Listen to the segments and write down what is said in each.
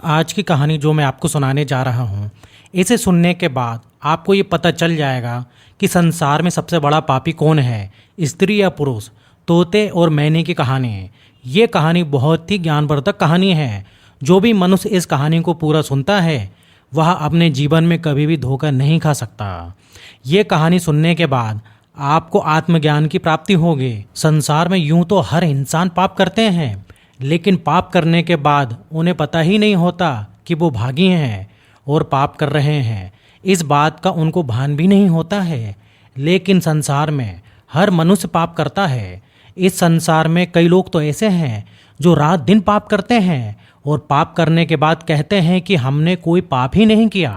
आज की कहानी जो मैं आपको सुनाने जा रहा हूँ, इसे सुनने के बाद आपको ये पता चल जाएगा कि संसार में सबसे बड़ा पापी कौन है, स्त्री या पुरुष। तोते और मैने की कहानी है। ये कहानी बहुत ही ज्ञानवर्धक कहानी है। जो भी मनुष्य इस कहानी को पूरा सुनता है वह अपने जीवन में कभी भी धोखा नहीं खा सकता। ये कहानी सुनने के बाद आपको आत्मज्ञान की प्राप्ति होगी। संसार में यूं तो हर इंसान पाप करते हैं, लेकिन पाप करने के बाद उन्हें पता ही नहीं होता कि वो भागी हैं और पाप कर रहे हैं। इस बात का उनको भान भी नहीं होता है। लेकिन संसार में हर मनुष्य पाप करता है। इस संसार में कई लोग तो ऐसे हैं जो रात दिन पाप करते हैं और पाप करने के बाद कहते हैं कि हमने कोई पाप ही नहीं किया।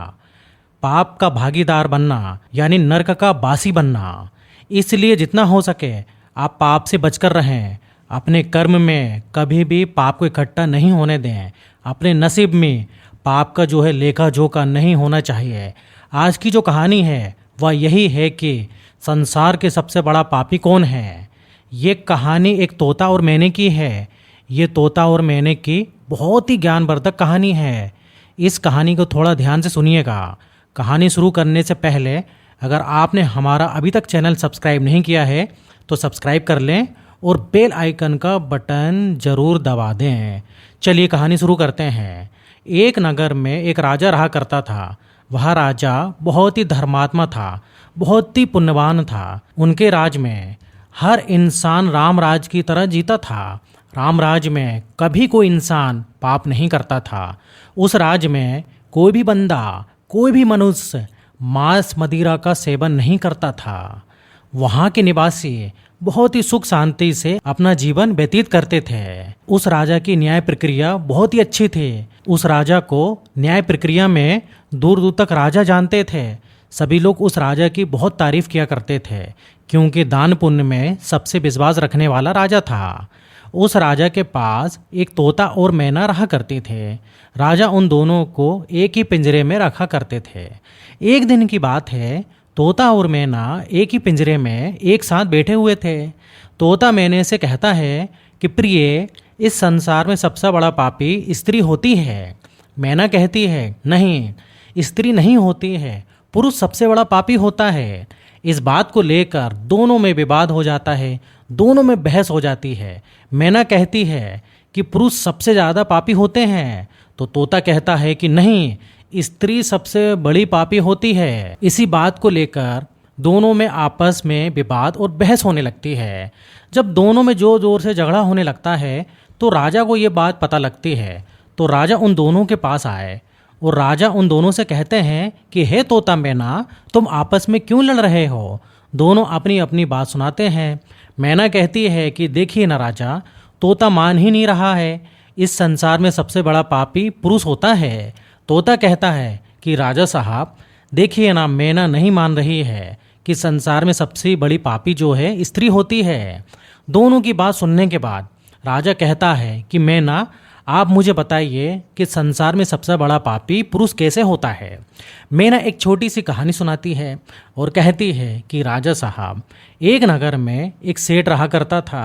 पाप का भागीदार बनना यानी नरक का बासी बनना। इसलिए जितना हो सके आप पाप से बचकर रहें। अपने कर्म में कभी भी पाप को इकट्ठा नहीं होने दें। अपने नसीब में पाप का जो है लेखा जोखा नहीं होना चाहिए। आज की जो कहानी है वह यही है कि संसार के सबसे बड़ा पापी कौन है। ये कहानी एक तोता और मैने की है। ये तोता और मैने की बहुत ही ज्ञानवर्धक कहानी है। इस कहानी को थोड़ा ध्यान से सुनिएगा। कहानी शुरू करने से पहले अगर आपने हमारा अभी तक चैनल सब्सक्राइब नहीं किया है तो सब्सक्राइब कर लें और बेल आइकन का बटन ज़रूर दबा दें। चलिए कहानी शुरू करते हैं। एक नगर में एक राजा रहा करता था। वह राजा बहुत ही धर्मात्मा था, बहुत ही पुण्यवान था। उनके राज में हर इंसान राम राज की तरह जीता था। राम राज में कभी कोई इंसान पाप नहीं करता था। उस राज में कोई भी बंदा, कोई भी मनुष्य मांस मदिरा का सेवन नहीं करता था। वहाँ के निवासी बहुत ही सुख शांति से अपना जीवन व्यतीत करते थे। उस राजा की न्याय प्रक्रिया बहुत ही अच्छी थी। उस राजा को न्याय प्रक्रिया में दूर दूर तक राजा जानते थे। सभी लोग उस राजा की बहुत तारीफ किया करते थे, क्योंकि दान पुण्य में सबसे विश्वास रखने वाला राजा था। उस राजा के पास एक तोता और मैना रहा करते थे। राजा उन दोनों को एक ही पिंजरे में रखा करते थे। एक दिन की बात है, तोता और मैना एक ही पिंजरे में एक साथ बैठे हुए थे। तोता मैने से कहता है कि प्रिय, इस संसार में सबसे बड़ा पापी स्त्री होती है। मैना कहती है नहीं, स्त्री नहीं होती है, पुरुष सबसे बड़ा पापी होता है। इस बात को लेकर दोनों में विवाद हो जाता है, दोनों में बहस हो जाती है। मैना कहती है कि पुरुष सबसे ज़्यादा पापी होते हैं, तो तोता कहता है कि नहीं, स्त्री सबसे बड़ी पापी होती है। इसी बात को लेकर दोनों में आपस में विवाद और बहस होने लगती है। जब दोनों में जोर जोर से झगड़ा होने लगता है तो राजा को ये बात पता लगती है। तो राजा उन दोनों के पास आए और राजा उन दोनों से कहते हैं कि हे तोता मैना, तुम आपस में क्यों लड़ रहे हो। दोनों अपनी अपनी बात सुनाते हैं। मैना कहती है कि देखिए ना राजा, तोता मान ही नहीं रहा है। इस संसार में सबसे बड़ा पापी पुरुष होता है। तोता कहता है कि राजा साहब देखिए ना, मैना नहीं मान रही है कि संसार में सबसे बड़ी पापी जो है स्त्री होती है। दोनों की बात सुनने के बाद राजा कहता है कि मैना, आप मुझे बताइए कि संसार में सबसे बड़ा पापी पुरुष कैसे होता है। मैना एक छोटी सी कहानी सुनाती है और कहती है कि राजा साहब, एक नगर में एक सेठ रहा करता था।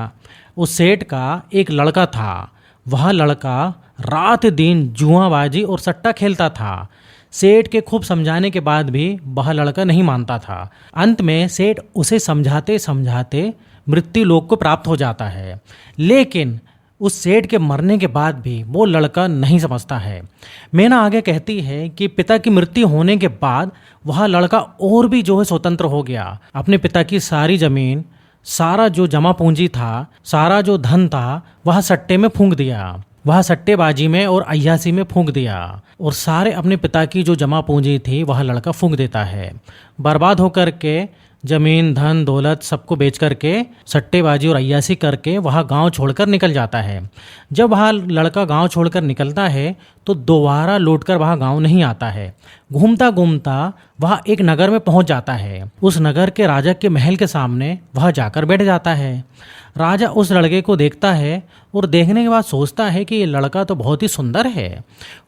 उस सेठ का एक लड़का था। वह लड़का रात दिन जुआबाजी और सट्टा खेलता था। सेठ के खूब समझाने के बाद भी वह लड़का नहीं मानता था। अंत में सेठ उसे समझाते समझाते मृत्यु लोक को प्राप्त हो जाता है। लेकिन उस सेठ के मरने के बाद भी वो लड़का नहीं समझता है। मैना आगे कहती है कि पिता की मृत्यु होने के बाद वह लड़का और भी जो है स्वतंत्र हो गया। अपने पिता की सारी जमीन, सारा जो जमा पूंजी था, सारा जो धन था, वह सट्टे में फूंक दिया। वह सट्टेबाजी में और अय्यासी में फूंक दिया और सारे अपने पिता की जो जमा पूंजी थी वह लड़का फूंक देता है। बर्बाद होकर के जमीन, धन, दौलत सबको बेच करके सट्टेबाजी और अय्यासी करके वह गांव छोड़कर निकल जाता है। जब वह लड़का गांव छोड़कर निकलता है तो दोबारा लौटकर वह गांव नहीं आता है। घूमता घूमता वह एक नगर में पहुंच जाता है। उस नगर के राजा के महल के सामने वह जाकर बैठ जाता है। राजा उस लड़के को देखता है और देखने के बाद सोचता है कि ये लड़का तो बहुत ही सुंदर है।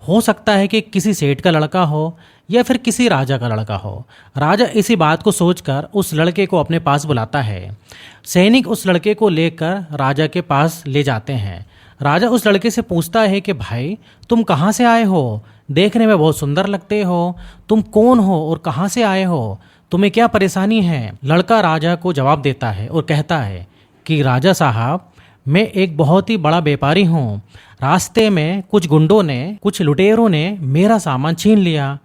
हो सकता है कि किसी सेठ का लड़का हो या फिर किसी राजा का लड़का हो। राजा इसी बात को सोचकर उस लड़के को अपने पास बुलाता है। सैनिक उस लड़के को लेकर राजा के पास ले जाते हैं। राजा उस लड़के से पूछता है कि भाई तुम कहाँ से आए हो, देखने में बहुत सुंदर लगते हो, तुम कौन हो और कहाँ से आए हो, तुम्हें क्या परेशानी है। लड़का राजा को जवाब देता है और कहता है कि राजा साहब, मैं एक बहुत ही बड़ा व्यापारी हूँ। रास्ते में कुछ गुंडों ने, कुछ लुटेरों ने मेरा सामान छीन लिया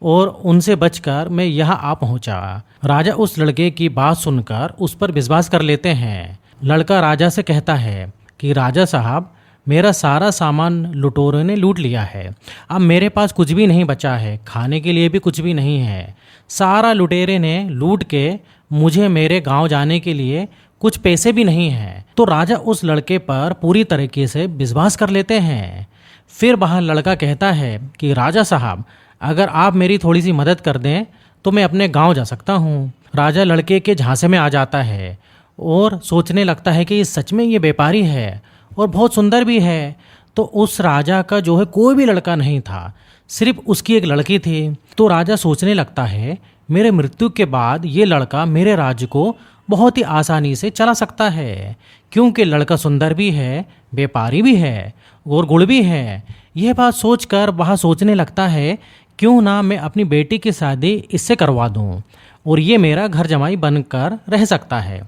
और उनसे बचकर मैं यहाँ आ पहुँचा। राजा उस लड़के की बात सुनकर उस पर विश्वास कर लेते हैं। लड़का राजा से कहता है कि राजा साहब, मेरा सारा सामान लुटेरों ने लूट लिया है। अब मेरे पास कुछ भी नहीं बचा है, खाने के लिए भी कुछ भी नहीं है। सारा लुटेरे ने लूट के मुझे मेरे गांव जाने के लिए कुछ पैसे भी नहीं हैं। तो राजा उस लड़के पर पूरी तरीके से विश्वास कर लेते हैं। फिर वह लड़का कहता है कि राजा साहब, अगर आप मेरी थोड़ी सी मदद कर दें तो मैं अपने गांव जा सकता हूँ। राजा लड़के के झांसे में आ जाता है और सोचने लगता है कि सच में ये व्यापारी है और बहुत सुंदर भी है। तो उस राजा का जो है कोई भी लड़का नहीं था, सिर्फ उसकी एक लड़की थी। तो राजा सोचने लगता है मेरे मृत्यु के बाद ये लड़का मेरे राज्य को बहुत ही आसानी से चला सकता है, क्योंकि लड़का सुंदर भी है, व्यापारी भी है और गुण भी है। यह बात सोचकर वह सोचने लगता है क्यों ना मैं अपनी बेटी की शादी इससे करवा दूं और ये मेरा घर जमाई बनकर रह सकता है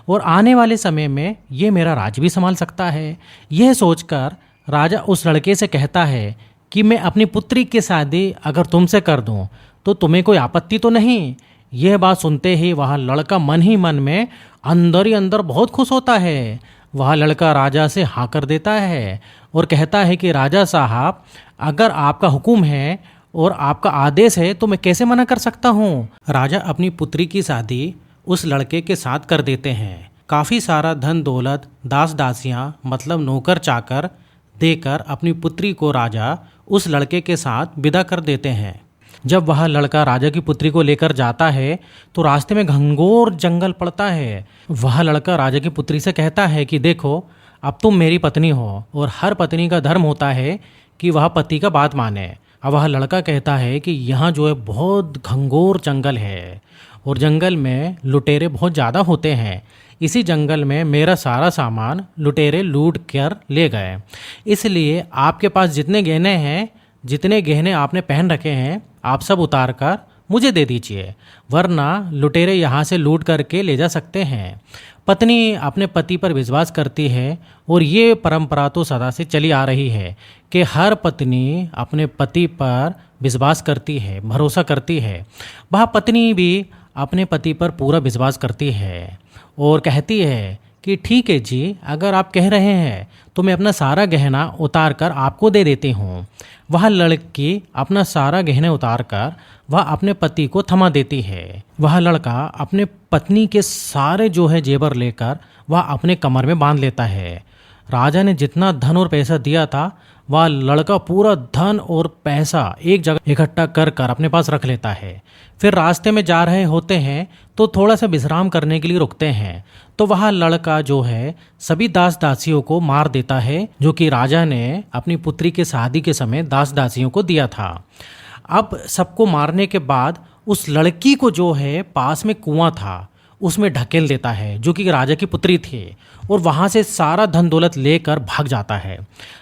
और आने वाले समय में ये मेरा राज भी संभाल सकता है। यह सोचकर राजा उस लड़के से कहता है कि मैं अपनी पुत्री की शादी अगर तुमसे कर दूं तो तुम्हें कोई आपत्ति तो नहीं। यह बात सुनते ही वह लड़का मन ही मन में अंदर ही अंदर बहुत खुश होता है। वह लड़का राजा से हाँ कर देता है और कहता है कि राजा साहब, अगर आपका हुक्म है और आपका आदेश है तो मैं कैसे मना कर सकता हूँ। राजा अपनी पुत्री की शादी उस लड़के के साथ कर देते हैं। काफ़ी सारा धन दौलत, दास दासियाँ मतलब नौकर चाकर देकर अपनी पुत्री को राजा उस लड़के के साथ विदा कर देते हैं। जब वह लड़का राजा की पुत्री को लेकर जाता है तो रास्ते में घंघोर जंगल पड़ता है। वह लड़का राजा की पुत्री से कहता है कि देखो, अब तुम मेरी पत्नी हो और हर पत्नी का धर्म होता है कि वह पति का बात माने। अब वह लड़का कहता है कि यहाँ जो है बहुत घंघोर जंगल है और जंगल में लुटेरे बहुत ज़्यादा होते हैं। इसी जंगल में मेरा सारा सामान लुटेरे लूट कर ले गए, इसलिए आपके पास जितने गहने हैं, जितने गहने आपने पहन रखे हैं, आप सब उतार कर मुझे दे दीजिए, वरना लुटेरे यहाँ से लूट करके ले जा सकते हैं। पत्नी अपने पति पर विश्वास करती है और ये परंपरा तो सदा से चली आ रही है कि हर पत्नी अपने पति पर विश्वास करती है, भरोसा करती है। वह पत्नी भी अपने पति पर पूरा विश्वास करती है और कहती है कि ठीक है जी, अगर आप कह रहे हैं तो मैं अपना सारा गहना उतार कर आपको दे देती हूँ। वह लड़की अपना सारा गहने उतार कर वह अपने पति को थमा देती है। वह लड़का अपने पत्नी के सारे जो है जेवर लेकर वह अपने कमर में बांध लेता है। राजा ने जितना धन और पैसा दिया था वह लड़का पूरा धन और पैसा एक जगह इकट्ठा कर कर अपने पास रख लेता है। फिर रास्ते में जा रहे होते हैं तो थोड़ा सा विश्राम करने के लिए रुकते हैं। तो वह लड़का जो है सभी दास दासियों को मार देता है, जो कि राजा ने अपनी पुत्री के शादी के समय दास दासियों को दिया था। अब सबको मारने के बाद उस लड़की को जो है पास में कुआं था उसमें ढकेल देता है, जो कि राजा की पुत्री थी, और वहाँ से सारा धन दौलत लेकर भाग जाता है।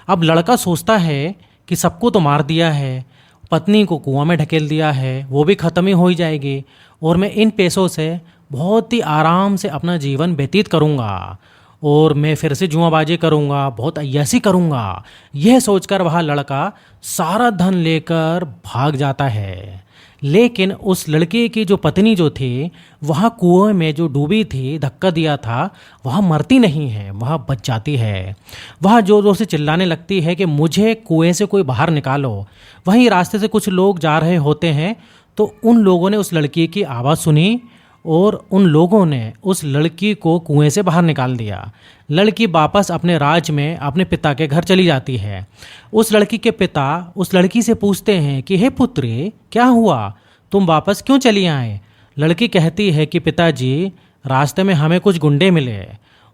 अब लड़का सोचता है कि सबको तो मार दिया है, पत्नी को कुआं में ढकेल दिया है, वो भी ख़त्म ही हो ही जाएगी और मैं इन पैसों से बहुत ही आराम से अपना जीवन व्यतीत करूँगा और मैं फिर से जुआबाजी करूँगा, बहुत अय्यासी करूँगा। यह सोचकर वह लड़का सारा धन लेकर भाग जाता है। लेकिन उस लड़के की जो पत्नी जो थी वह कुएं में जो डूबी थी, धक्का दिया था, वह मरती नहीं है, वह बच जाती है। वह जोर जोर से चिल्लाने लगती है कि मुझे कुएं से कोई बाहर निकालो। वहीं रास्ते से कुछ लोग जा रहे होते हैं तो उन लोगों ने उस लड़की की आवाज़ सुनी और उन लोगों ने उस लड़की को कुएं से बाहर निकाल दिया। लड़की वापस अपने राज्य में अपने पिता के घर चली जाती है। उस लड़की के पिता उस लड़की से पूछते हैं कि हे पुत्री, क्या हुआ, तुम वापस क्यों चली आए। लड़की कहती है कि पिताजी, रास्ते में हमें कुछ गुंडे मिले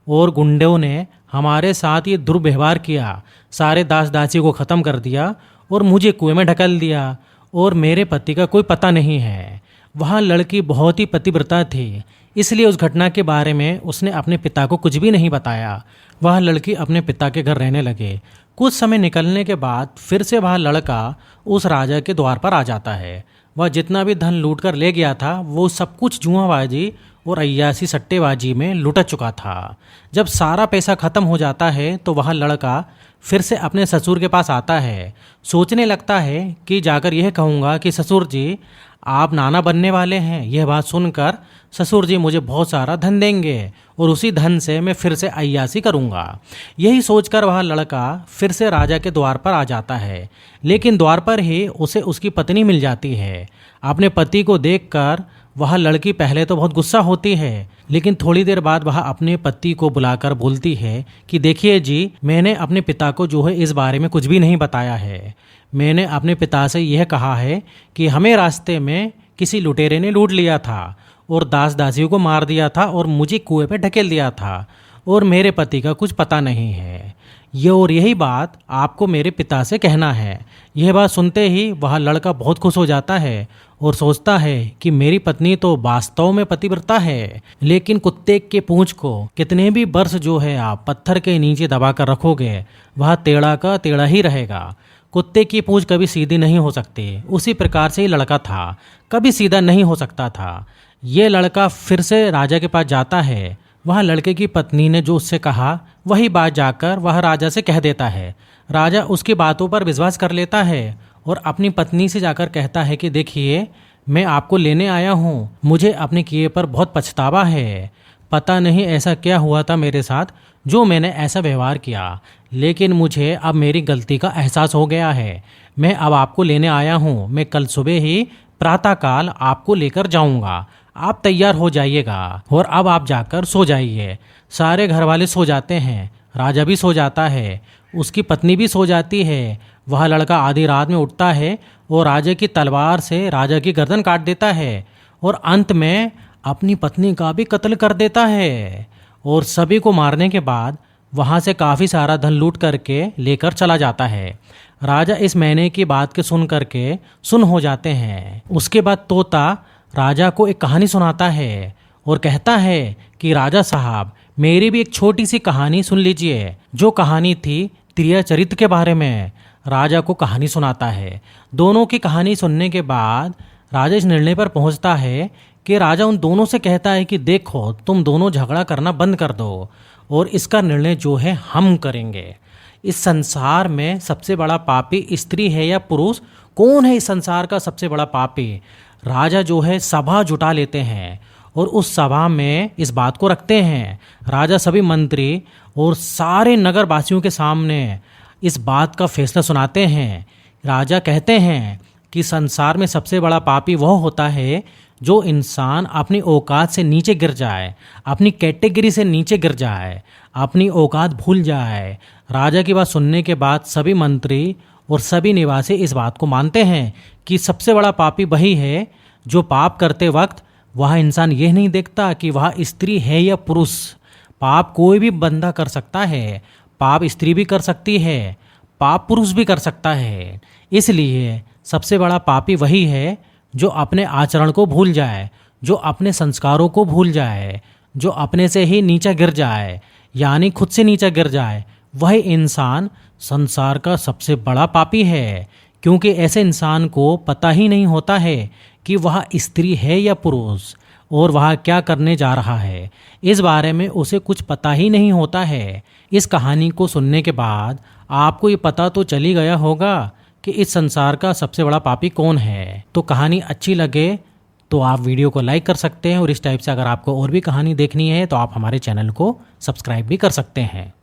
और गुंडों ने हमारे साथ ये दुर्व्यवहार किया, सारे दास दासी को ख़त्म कर दिया और मुझे कुएं में ढकल दिया और मेरे पति का कोई पता नहीं है। वह लड़की बहुत ही पतिव्रता थी, इसलिए उस घटना के बारे में उसने अपने पिता को कुछ भी नहीं बताया। वह लड़की अपने पिता के घर रहने लगे। कुछ समय निकलने के बाद फिर से वह लड़का उस राजा के द्वार पर आ जाता है। वह जितना भी धन लूट कर ले गया था वो सब कुछ जुआबाजी और अय्यासी सट्टेबाजी में लुट चुका था। जब सारा पैसा खत्म हो जाता है तो वह लड़का फिर से अपने ससुर के पास आता है। सोचने लगता है कि जाकर यह कहूँगा कि ससुर जी आप नाना बनने वाले हैं। यह बात सुनकर ससुर जी मुझे बहुत सारा धन देंगे और उसी धन से मैं फिर से अय्यासी करूँगा। यही सोचकर वह लड़का फिर से राजा के द्वार पर आ जाता है। लेकिन द्वार पर ही उसे उसकी पत्नी मिल जाती है। अपने पति को देखकर वह लड़की पहले तो बहुत गुस्सा होती है, लेकिन थोड़ी देर बाद वह अपने पति को बुलाकर बोलती है कि देखिए जी, मैंने अपने पिता को जो है इस बारे में कुछ भी नहीं बताया है। मैंने अपने पिता से यह कहा है कि हमें रास्ते में किसी लुटेरे ने लूट लिया था और दास दासियों को मार दिया था और मुझे कुएं पे ढकेल दिया था और मेरे पति का कुछ पता नहीं है। यही बात आपको मेरे पिता से कहना है। यह बात सुनते ही वह लड़का बहुत खुश हो जाता है और सोचता है कि मेरी पत्नी तो वास्तव में पतिव्रता है। लेकिन कुत्ते के पूंछ को कितने भी वर्ष जो है आप पत्थर के नीचे दबा कर रखोगे वह टेढ़ा का टेढ़ा ही रहेगा। कुत्ते की पूंछ कभी सीधी नहीं हो सकती। उसी प्रकार से ये लड़का था, कभी सीधा नहीं हो सकता था। ये लड़का फिर से राजा के पास जाता है। वह लड़के की पत्नी ने जो उससे कहा वही बात जाकर वह राजा से कह देता है। राजा उसकी बातों पर विश्वास कर लेता है और अपनी पत्नी से जाकर कहता है कि देखिए, मैं आपको लेने आया हूँ। मुझे अपने किए पर बहुत पछतावा है। पता नहीं ऐसा क्या हुआ था मेरे साथ जो मैंने ऐसा व्यवहार किया, लेकिन मुझे अब मेरी गलती का एहसास हो गया है। मैं अब आपको लेने आया हूँ। मैं कल सुबह ही प्रातःकाल आपको लेकर जाऊँगा। आप तैयार हो जाइएगा और अब आप जाकर सो जाइए। सारे घर वाले सो जाते हैं। राजा भी सो जाता है, उसकी पत्नी भी सो जाती है। वह लड़का आधी रात में उठता है और राजा की तलवार से राजा की गर्दन काट देता है और अंत में अपनी पत्नी का भी कत्ल कर देता है। और सभी को मारने के बाद वहाँ से काफ़ी सारा धन लूट करके लेकर चला जाता है। राजा इस महीने की बात के सुन करके सुन हो जाते हैं। उसके बाद तोता राजा को एक कहानी सुनाता है और कहता है कि राजा साहब, मेरी भी एक छोटी सी कहानी सुन लीजिए। जो कहानी थी त्रिया चरित्र के बारे में। राजा को कहानी सुनाता है। दोनों की कहानी सुनने के बाद राजा इस निर्णय पर पहुंचता है कि राजा उन दोनों से कहता है कि देखो, तुम दोनों झगड़ा करना बंद कर दो और इसका निर्णय जो है हम करेंगे। इस संसार में सबसे बड़ा पापी स्त्री है या पुरुष? कौन है इस संसार का सबसे बड़ा पापी? राजा जो है सभा जुटा लेते हैं और उस सभा में इस बात को रखते हैं। राजा सभी मंत्री और सारे नगरवासियों के सामने इस बात का फैसला सुनाते हैं। राजा कहते हैं कि संसार में सबसे बड़ा पापी वह होता है जो इंसान अपनी औकात से नीचे गिर जाए, अपनी कैटेगरी से नीचे गिर जाए, अपनी औकात भूल जाए। राजा की बात सुनने के बाद सभी मंत्री और सभी निवासी इस बात को मानते हैं कि सबसे बड़ा पापी वही है जो पाप करते वक्त वह इंसान यह नहीं देखता कि वह स्त्री है या पुरुष। पाप कोई भी बंदा कर सकता है। पाप स्त्री भी कर सकती है, पाप पुरुष भी कर सकता है। इसलिए सबसे बड़ा पापी वही है जो अपने आचरण को भूल जाए, जो अपने संस्कारों को भूल जाए, जो अपने से ही नीचा गिर जाए, यानी खुद से नीचा गिर जाए। वही इंसान संसार का सबसे बड़ा पापी है, क्योंकि ऐसे इंसान को पता ही नहीं होता है कि वह स्त्री है या पुरुष और वह क्या करने जा रहा है। इस बारे में उसे कुछ पता ही नहीं होता है। इस कहानी को सुनने के बाद आपको ये पता तो चल ही गया होगा कि इस संसार का सबसे बड़ा पापी कौन है। तो कहानी अच्छी लगे तो आप वीडियो को लाइक कर सकते हैं और इस टाइप से अगर आपको और भी कहानी देखनी है तो आप हमारे चैनल को सब्सक्राइब भी कर सकते हैं।